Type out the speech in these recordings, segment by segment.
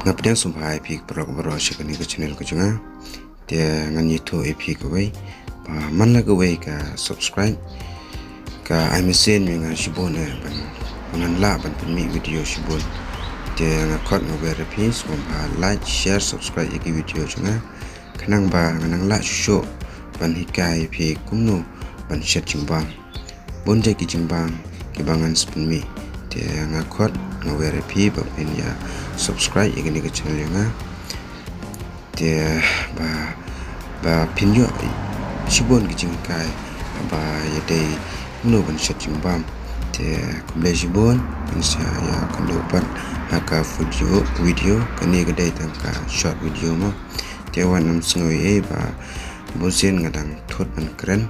ngapdang sumpai pik bro shikani ke channel ko chunga dia ngan YouTube epi ko wei ba man la ko wei ka subscribe ka I'm sen nga shibon ban ngan la ban mi video shibon dia ngakot ngober epi sumpa like share subscribe iki video chunga kanang ba nganang la sho ban hikai epi kumno ban share jingbang bonje ki jingbang ki bangan spin mi dia ngakot ngober epi ba pin ya subscribe ini ke channel nga dia ba pinyo shibon ki jingkai ba yade no ban shooting bam dia kumle shibon insya ya kumle upat haka video kani kedai tangka short video mo dia wanam sengoi ba bosen ngadang thot ban keren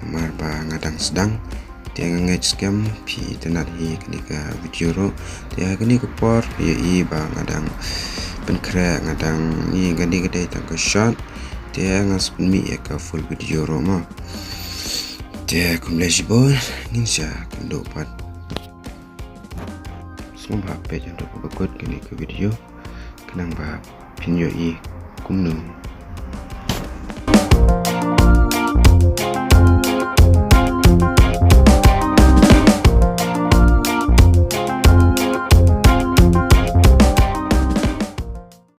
amar ba ngadang sedang dia ngai scam pi tenat hi kini ka video ro dia kini ko por i ba ngadang penkra ngadang ni gadi gadi tang ka shot dia ngas mi ka full video ro ma dia kumle shibon ninja kendo pat semua page untuk berikut kini ke video kenang ba pinyo i kumno